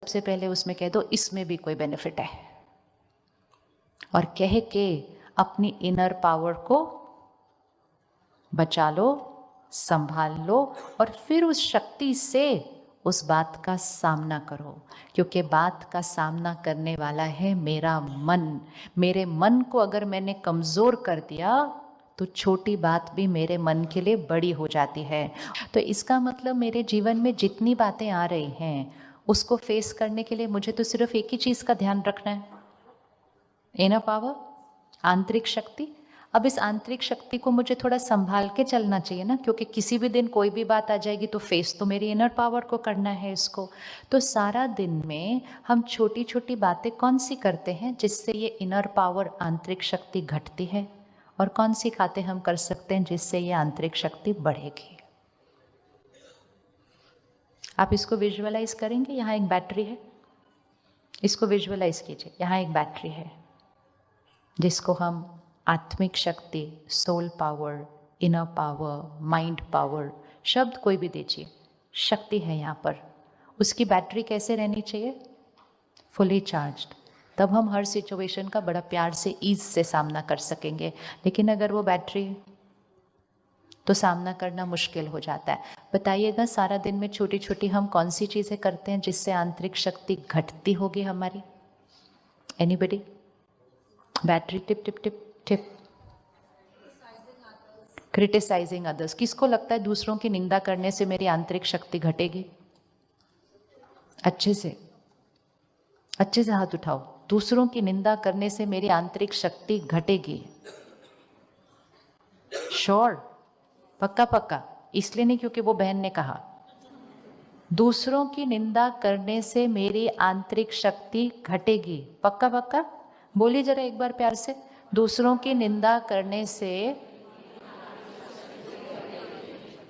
सबसे पहले उसमें कह दो इसमें भी कोई बेनिफिट है, और कह के अपनी इनर पावर को बचा लो, संभाल लो, और फिर उस शक्ति से उस बात का सामना करो, क्योंकि बात का सामना करने वाला है मेरा मन। मेरे मन को अगर मैंने कमज़ोर कर दिया तो छोटी बात भी मेरे मन के लिए बड़ी हो जाती है। तो इसका मतलब मेरे जीवन में जितनी बातें आ रही हैं उसको फेस करने के लिए मुझे तो सिर्फ एक ही चीज़ का ध्यान रखना है, इनर पावर, आंतरिक शक्ति। अब इस आंतरिक शक्ति को मुझे थोड़ा संभाल के चलना चाहिए ना, क्योंकि किसी भी दिन कोई भी बात आ जाएगी तो फेस तो मेरी इनर पावर को करना है इसको। तो सारा दिन में हम छोटी छोटी बातें कौन सी करते हैं जिससे ये इनर पावर, आंतरिक शक्ति घटती है, और कौन सी बातें हम कर सकते हैं जिससे ये आंतरिक शक्ति बढ़ेगी। आप इसको विजुअलाइज करेंगे। यहाँ एक बैटरी है, इसको विजुअलाइज कीजिए। यहाँ एक बैटरी है जिसको हम आत्मिक शक्ति, soul power, inner power, mind power, शब्द कोई भी दीजिए, शक्ति है यहाँ पर। उसकी बैटरी कैसे रहनी चाहिए? Fully charged. तब हम हर सिचुएशन का बड़ा प्यार से, ईज से सामना कर सकेंगे। लेकिन अगर वो बैटरी, तो सामना करना मुश्किल हो जाता है। बताइएगा, सारा दिन में छोटी छोटी हम कौन सी चीज़ें करते हैं जिससे आंतरिक शक्ति घटती होगी हमारी? Anybody? Battery tip tip tip tip. Criticising others. किसको लगता है दूसरों की निंदा करने से मेरी आंतरिक शक्ति घटेगी? अच्छे से हाथ उठाओ। दूसरों की निंदा करने से मेरी आंतरिक शक्ति घटेगी? श्योर? पक्का पक्का? इसलिए नहीं क्योंकि वो बहन ने कहा। दूसरों की निंदा करने से मेरी आंतरिक शक्ति घटेगी? पक्का पक्का? बोलिए जरा एक बार प्यार से। दूसरों की निंदा करने से,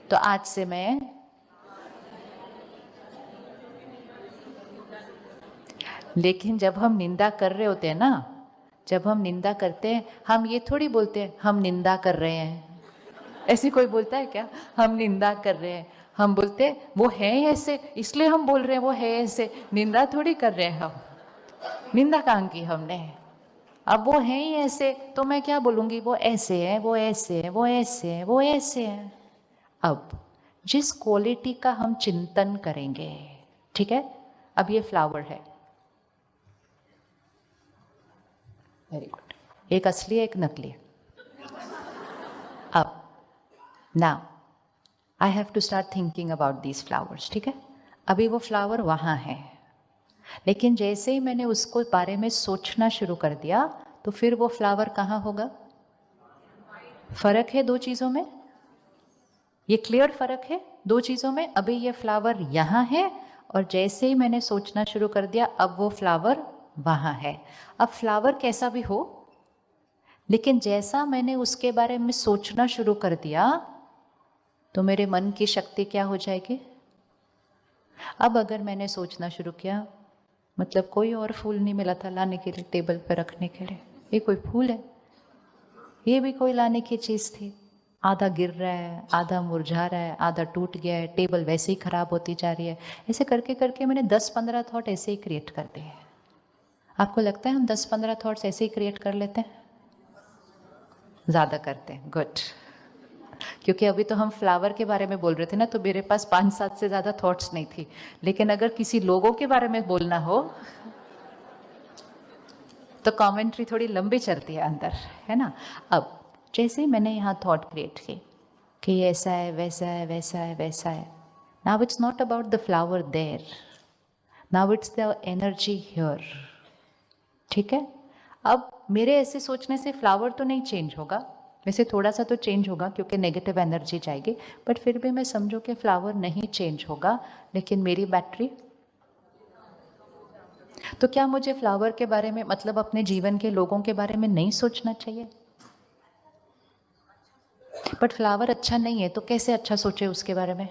तो आज से मैं लेकिन जब हम निंदा कर रहे होते हैं ना, जब हम निंदा करते हैं, हम ये थोड़ी बोलते हैं हम निंदा कर रहे हैं। ऐसी कोई बोलता है क्या? हम निंदा कर रहे हैं। हम बोलते हैं वो है ऐसे इसलिए हम बोल रहे हैं वो है ऐसे। निंदा थोड़ी कर रहे हैं हम। निंदा कहाँ की हमने? अब वो है ही ऐसे तो मैं क्या बोलूँगी? वो ऐसे है, वो ऐसे है, वो ऐसे है, वो ऐसे है। अब जिस क्वालिटी का हम चिंतन करेंगे, ठीक है? अब ये फ्लावर है, वेरी गुड। एक असली है, एक नकली है। अब now I have to start thinking about these flowers, ठीक है? अभी वो फ्लावर वहाँ है, लेकिन जैसे ही मैंने उसको बारे में सोचना शुरू कर दिया तो फिर वो फ्लावर कहाँ होगा? फर्क है दो चीज़ों में, ये क्लियर फर्क है दो चीज़ों में। अभी ये फ्लावर यहाँ है और जैसे ही मैंने सोचना शुरू कर दिया अब वो फ्लावर वहाँ है। अब फ्लावर कैसा भी हो, लेकिन जैसा मैंने उसके बारे में सोचना शुरू कर दिया तो मेरे मन की शक्ति क्या हो जाएगी? अब अगर मैंने सोचना शुरू किया, मतलब कोई और फूल नहीं मिला था लाने के लिए, टेबल पर रखने के लिए, ये कोई फूल है, ये भी कोई लाने की चीज़ थी, आधा गिर रहा है, आधा मुरझा रहा है, आधा टूट गया है, टेबल वैसे ही खराब होती जा रही है। ऐसे करके करके मैंने 10-15 थॉट ऐसे ही क्रिएट कर दिए। आपको लगता है हम 10-15 थॉट्स ऐसे ही क्रिएट कर लेते हैं? ज़्यादा करते हैं, गुड। क्योंकि अभी तो हम फ्लावर के बारे में बोल रहे थे ना, तो मेरे पास 5-7 से ज़्यादा थॉट्स नहीं थी। लेकिन अगर किसी लोगों के बारे में बोलना हो तो कमेंट्री थोड़ी लंबी चलती है अंदर, है ना? अब जैसे ही मैंने यहाँ थॉट क्रिएट की कि ये ऐसा है, वैसा है, वैसा है, वैसा है, now it's not about the flower there, now it's the energy here, ठीक है? अब मेरे ऐसे सोचने से फ्लावर तो नहीं चेंज होगा, वैसे थोड़ा सा तो चेंज होगा क्योंकि नेगेटिव एनर्जी जाएगी, बट फिर भी मैं समझूं कि फ्लावर नहीं चेंज होगा, लेकिन मेरी बैटरी। तो क्या मुझे फ्लावर के बारे में, मतलब अपने जीवन के लोगों के बारे में नहीं सोचना चाहिए? बट फ्लावर अच्छा नहीं है तो कैसे अच्छा सोचे उसके बारे में?